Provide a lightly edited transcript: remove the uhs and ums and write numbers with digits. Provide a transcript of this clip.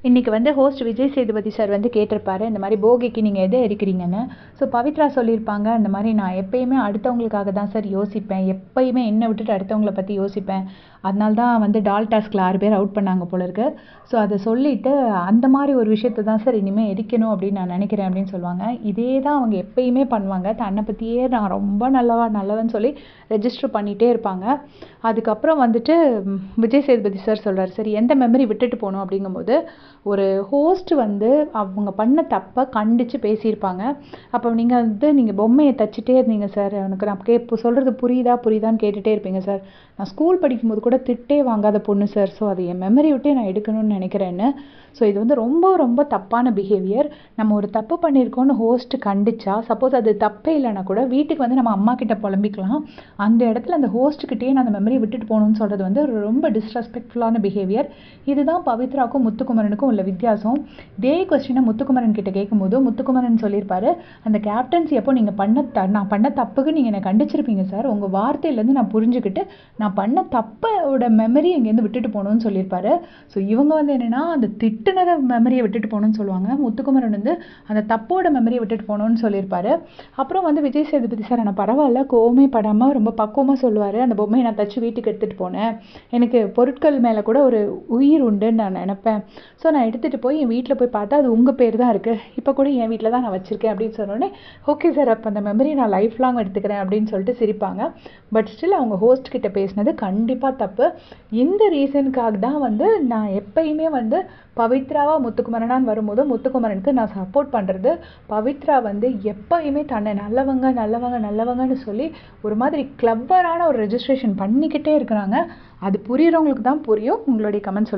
இன்றைக்கி வந்து host Vijay Sethupathi sir வந்து கேட்டிருப்பாரு, இந்த மாதிரி போகிக்கு நீங்கள் எதை இருக்கிறீங்கன்னு. ஸோ பவித்ரா சொல்லியிருப்பாங்க, இந்த மாதிரி நான் எப்பயுமே அடுத்தவங்களுக்காக தான் சார் யோசிப்பேன், எப்பயுமே என்னை விட்டுட்டு அடுத்தவங்கள பற்றி யோசிப்பேன், அதனால தான் வந்து டால் டாஸ்கில் 6 பேர் அவுட் பண்ணாங்க போல இருக்கு. ஸோ அதை சொல்லிவிட்டு அந்த மாதிரி ஒரு விஷயத்தை தான் சார் இனிமேல் எரிக்கணும் அப்படின்னு நான் நினைக்கிறேன் அப்படின்னு சொல்லுவாங்க. இதே தான் அவங்க எப்பயுமே பண்ணுவாங்க, தன்னை பற்றியே நான் ரொம்ப நல்லவன்னு சொல்லி ரெஜிஸ்டர் பண்ணிகிட்டே இருப்பாங்க. அதுக்கப்புறம் வந்துட்டு விஜய் சேதுபதி சார் சொல்கிறார், சரி எந்த மெமரி விட்டுட்டு போகணும் அப்படிங்கும்போது ஒரு ஹோஸ்ட் வந்து அவங்க பண்ண தப்பை கண்டித்து பேசியிருப்பாங்க. அப்போ நீங்கள் பொம்மையை தச்சுட்டே இருந்தீங்க சார், எனக்கு நான் இப்போ சொல்கிறது புரியுதான்னு கேட்டுகிட்டே இருப்பீங்க சார். நான் ஸ்கூல் படிக்கும்போது கூட திட்டே வாங்காத பொண்ணு சார், ஸோ அது என் மெமரி விட்டே நான் எடுக்கணும்னு நினைக்கிறேன்னு. ஸோ இது வந்து ரொம்ப தப்பான பிஹேவியர். நம்ம ஒரு தப்பு பண்ணியிருக்கோன்னு ஹோஸ்ட்டு கண்டிச்சா, சப்போஸ் அது தப்பே இல்லைனா கூட வீட்டுக்கு வந்து நம்ம அம்மா கிட்ட புலம்பிக்கலாம். அந்த இடத்துல அந்த ஹோஸ்ட்டுக்கிட்டே நான் அந்த மெமரியை விட்டுட்டு போகணும்னு சொல்கிறது வந்து ரொம்ப டிஸ்ரெஸ்பெக்ட்ஃபுல்லான பிஹேவியர். இதுதான் பவித்ராவுக்கும் முத்துக்குமரனுக்கும் உள்ள வித்தியாசம். இதே கொஸ்டினை முத்துக்குமரன் கிட்ட கேட்கும்போது முத்துக்குமரன் சொல்லியிருப்பாரு, அந்த கேப்டன்சி அப்போ நீங்கள் நான் பண்ண தப்புக்கு நீங்கள் என்னை கண்டிச்சிருப்பீங்க சார், உங்கள் வார்த்தையிலேருந்து நான் புரிஞ்சுக்கிட்டு நான் பண்ண தப்போட மெமரி இங்கேருந்து விட்டுட்டு போகணும்னு சொல்லியிருப்பாரு. ஸோ இவங்க வந்து என்னென்னா அந்த திட்டுனத மெமரியை விட்டுட்டு போகணும்னு சொல்லுவாங்க, முத்துக்குமரன் வந்து அந்த தப்போட மெமரியை விட்டுட்டு போகணும்னு சொல்லியிருப்பாரு. அப்புறம் வந்து விஜய் சேதுபதி சார் ஆனால் பரவாயில்ல, கோவமே படாமல் ரொம்ப பக்குவமாக சொல்லுவார், அந்த பொம்மையை நான் தச்சு வீட்டுக்கு எடுத்துகிட்டு போனேன், எனக்கு பொருட்கள் மேலே கூட ஒரு உயிர் உண்டுன்னு நான் நினப்பேன், ஸோ நான் எடுத்துகிட்டு போய் என் வீட்டில் போய் பார்த்தா அது உங்கள் பேர் தான் இருக்குது, இப்போ கூட என் வீட்டில் தான் நான் வச்சுருக்கேன் அப்படின்னு சொன்னோடனே ஓகே சார், அப்போ அந்த மெமரியை நான் லைஃப் லாங் எடுத்துக்கிறேன் அப்படின்னு சொல்லிட்டு சிரிப்பாங்க. பட் ஸ்டில் அவங்க ஹோஸ்ட் கிட்ட பேசினது கண்டிப்பாக தப்பு. இந்த ரீசனுக்காக தான் வந்து நான் எப்பயுமே வந்து பவித்ராவா முத்துக்குமரனான்னு வரும்போது முத்துக்குமரனுக்கு நான் சப்போர்ட் பண்ணுறது. பவித்ரா வந்து எப்பயுமே தன்னை நல்லவங்கன்னு சொல்லி ஒரு மாதிரி கிளப்பரான ஒரு ரெஜிஸ்ட்ரேஷன் பண்ணிக்கிட்டே இருக்கிறாங்க. அது புரியுறவங்களுக்கு தான் புரியும். உங்களுடைய கமெண்ட்